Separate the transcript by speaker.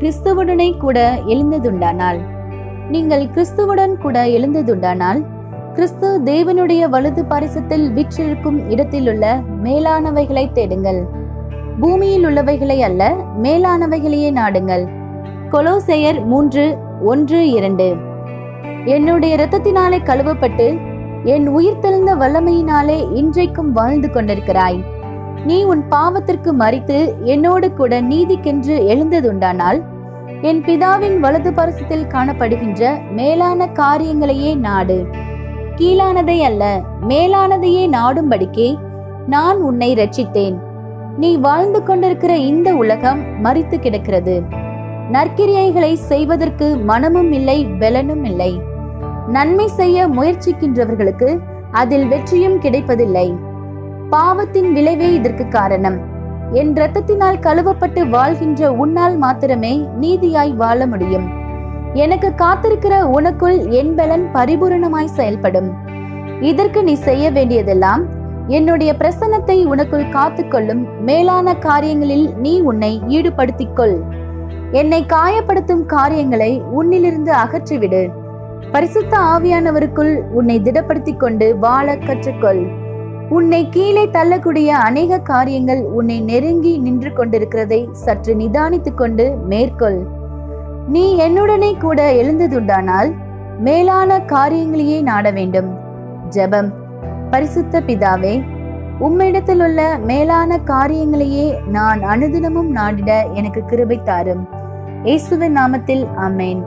Speaker 1: கிறிஸ்துவுடனே கூட எழுந்ததுண்டானால் நீங்கள் கிறிஸ்துவுடன் கூட எழுந்ததுண்டானால் கிறிஸ்து தேவனுடைய வலது பாரிசத்தில் வீற்றிருக்கும் இடத்திலுள்ள மேலானவைகளை தேடுங்கள், பூமியில் உள்ளவைகளை அல்ல, மேலானவைகளையே நாடுங்கள். கொலோசையர் 3:1-2. என்னுடைய இரத்தத்தினாலே கழுவப்பட்டு என் உயிர் தெழுந்த வல்லமையினாலே இன்றைக்கும் வாழ்ந்து கொண்டிருக்கிறாய். நீ உன் பாவத்திற்கு மரித்து என்னோடு கூட நீதிக்கென்று எழுந்ததுண்டானால் என் பிதாவின் வலது பாரிசத்தில் காணப்படுகின்ற மேலான காரியங்களையே நாடு, கீழானதை அல்ல மேலானதையே நாடும்படிக்கே நான் உன்னை ரட்சித்தேன். நீ வாழ்ந்து கொண்டிருக்கிற இந்த உலகம் மரித்து கிடக்கிறது. நற்கிரியைகளை செய்வதற்கு மனமும் இல்லை, பெலனும் இல்லை. நன்மை செய்ய முயற்சிக்கின்றவர்களுக்கு அதில் வெற்றியும் கிடைப்பதில்லை. பாவத்தின் விளைவே இதற்கு காரணம். என் இரத்தத்தினால் கழுவப்பட்டு வாழ்கின்ற உன்னால் மாத்திரமே நீதியாய் வாழ முடியும். எனக்கு காத்திருக்கிற உனக்குள் என் பலன் பரிபூரணமாய் செயல்படும். இதற்கு நீ செய்ய வேண்டியதெல்லாம் என்னுடைய பிரசன்னத்தை உனக்குள் காத்துக்கொள்ளும் மேலான காரியங்களில் நீ உன்னை ஈடுபடுத்திக்கொள். என்னை காயப்படுத்தும் காரியங்களை உன்னிலிருந்து அகற்றிவிடு. பரிசுத்த ஆவியானவருக்குள் உன்னை திடப்படுத்திக் கொண்டு வாழ கற்றுக்கொள். உன்னை கீழே தள்ளக்கூடிய அநேக காரியங்கள் உன்னை நெருங்கி நின்று கொண்டிருக்கிறதை சற்று நிதானித்துக் கொண்டு மேற்கொள். நீ என்னுடனே கூட எழுந்ததுண்டானால் மேலான காரியங்களையே நாட வேண்டும். ஜெபம். பரிசுத்த பிதாவே, உம்மிடத்தில் உள்ள மேலான காரியங்களையே நான் அனுதினமும் நாடிட எனக்கு கிருபை தாரும். இயேசுவின் நாமத்தில் ஆமென்.